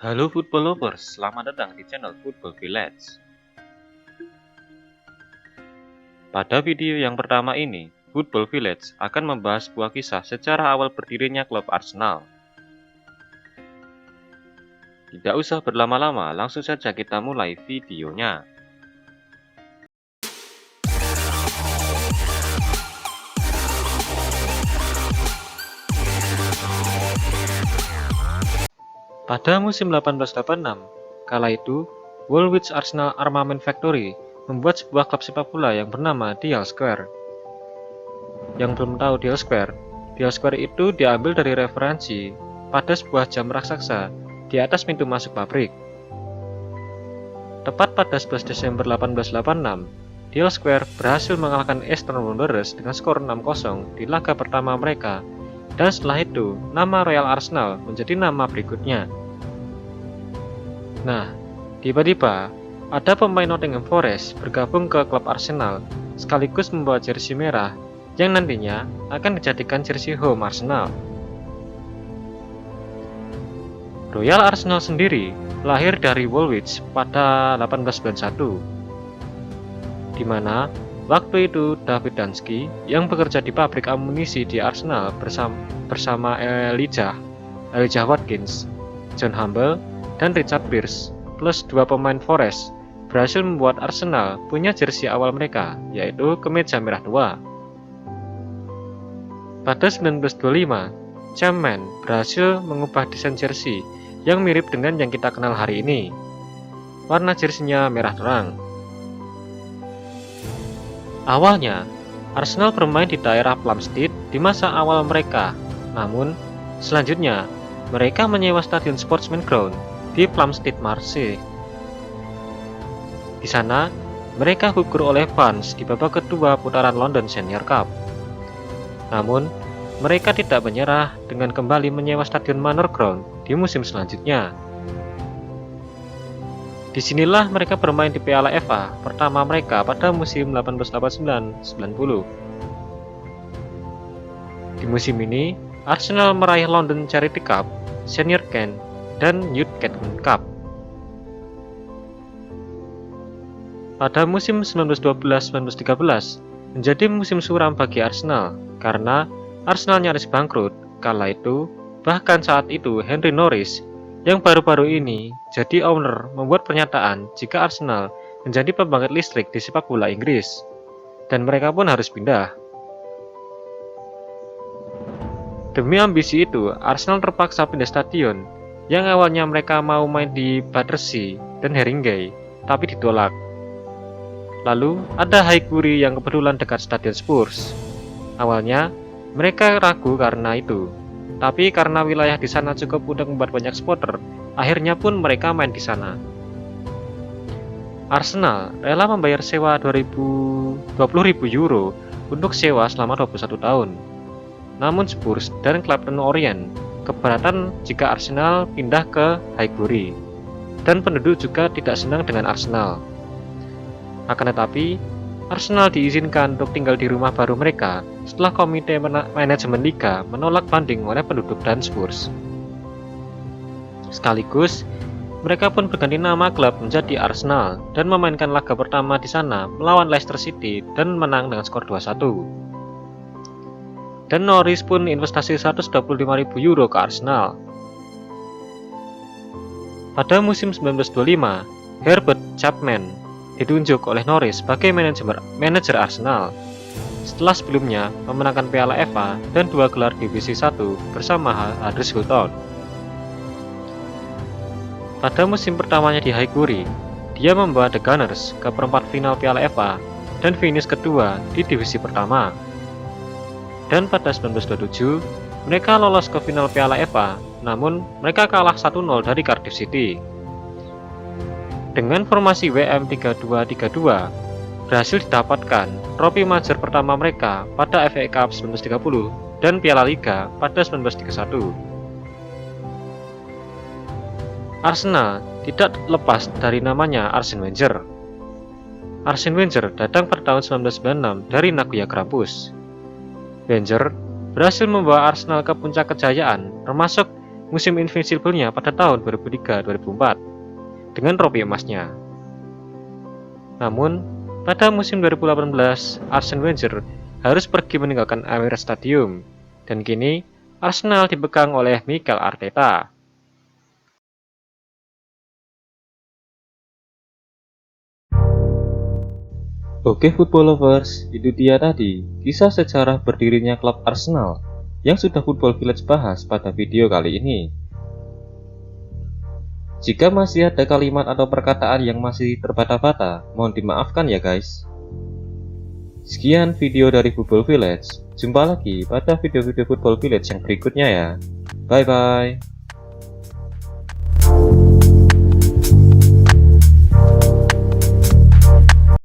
Halo football lovers, selamat datang di channel Football Village. Pada video yang pertama ini, Football Village akan membahas sebuah kisah secara awal berdirinya klub Arsenal. Tidak usah berlama-lama, langsung saja kita mulai videonya. Pada musim 1886, kala itu, Woolwich Arsenal Armament Factory membuat sebuah klub sepak bola yang bernama Dial Square. Yang belum tahu Dial Square itu diambil dari referensi pada sebuah jam raksasa di atas pintu masuk pabrik. Tepat pada 11 Desember 1886, Dial Square berhasil mengalahkan Eastern Wanderers dengan skor 6-0 di laga pertama mereka. Dan setelah itu, nama Royal Arsenal menjadi nama berikutnya. Nah, tiba-tiba ada pemain Nottingham Forest bergabung ke klub Arsenal sekaligus membawa jersey merah yang nantinya akan dijadikan jersey home Arsenal. Royal Arsenal sendiri lahir dari Woolwich pada 1891, di mana waktu itu David Dansky yang bekerja di pabrik amunisi di Arsenal bersama Elijah Watkins, John Humble, dan Richard Pearce plus dua pemain Forest berhasil membuat Arsenal punya jersey awal mereka, yaitu kemeja merah tua. Pada 1925, Chapman berhasil mengubah desain jersey yang mirip dengan yang kita kenal hari ini. Warna jersinya merah terang. Awalnya, Arsenal bermain di daerah Plumstead di masa awal mereka. Namun, selanjutnya, mereka menyewa stadion Sportsman Ground di Plumstead, Marseille. Di sana, mereka gugur oleh Vans di babak kedua putaran London Senior Cup. Namun, mereka tidak menyerah dengan kembali menyewa stadion Manor Ground di musim selanjutnya. Disinilah mereka bermain di Piala FA pertama mereka pada musim 1889-90. Di musim ini, Arsenal meraih London Charity Cup, Senior Kent, dan Youth Captain Cup. Pada musim 1912-1913 menjadi musim suram bagi Arsenal karena Arsenal nyaris bangkrut kala itu. Bahkan saat itu Henry Norris yang baru-baru ini jadi owner membuat pernyataan jika Arsenal menjadi pembangkit listrik di sepak bola Inggris, dan mereka pun harus pindah. Demi ambisi itu, Arsenal terpaksa pindah stadion yang awalnya mereka mau main di Battersea dan Haringey, tapi ditolak. Lalu ada Highbury yang kebetulan dekat stadion Spurs. Awalnya mereka ragu karena itu, tapi karena wilayah di sana cukup untuk membuat banyak supporter, akhirnya pun mereka main di sana. Arsenal rela membayar sewa 20.000 euro untuk sewa selama 21 tahun. Namun Spurs dan Clapton Orient keberatan jika Arsenal pindah ke Highbury, dan penduduk juga tidak senang dengan Arsenal. Akan tetapi, Arsenal diizinkan untuk tinggal di rumah baru mereka setelah komite manajemen liga menolak banding oleh penduduk dan Spurs. Sekaligus, mereka pun berganti nama klub menjadi Arsenal dan memainkan laga pertama di sana melawan Leicester City dan menang dengan skor 2-1. Dan Norris pun investasi 125.000 euro ke Arsenal. Pada musim 1925, Herbert Chapman ditunjuk oleh Norris sebagai manajer Arsenal setelah sebelumnya memenangkan Piala FA dan 2 gelar divisi 1 bersama Huddersfield. Pada musim pertamanya di Highbury, dia membawa The Gunners ke perempat final Piala FA dan finish kedua di divisi pertama. Dan pada 1927, mereka lolos ke final Piala FA, namun mereka kalah 1-0 dari Cardiff City. Dengan formasi WM 3-2-3-2, berhasil didapatkan trofi major pertama mereka pada FA Cup 1930 dan Piala Liga pada 1931. Arsenal tidak lepas dari namanya Arsene Wenger. Arsene Wenger datang pada tahun 1996 dari Nagoya Grampus. Wenger berhasil membawa Arsenal ke puncak kejayaan, termasuk musim Invincible-nya pada tahun 2003-2004 dengan trofi emasnya. Namun, pada musim 2018, Arsene Wenger harus pergi meninggalkan Emirates Stadium, dan kini Arsenal dipegang oleh Mikel Arteta. Oke football lovers, itu dia tadi kisah sejarah berdirinya klub Arsenal yang sudah Football Village bahas pada video kali ini. Jika masih ada kalimat atau perkataan yang masih terbata-bata, mohon dimaafkan ya guys. Sekian video dari Football Village, jumpa lagi pada video-video Football Village yang berikutnya ya. Bye bye.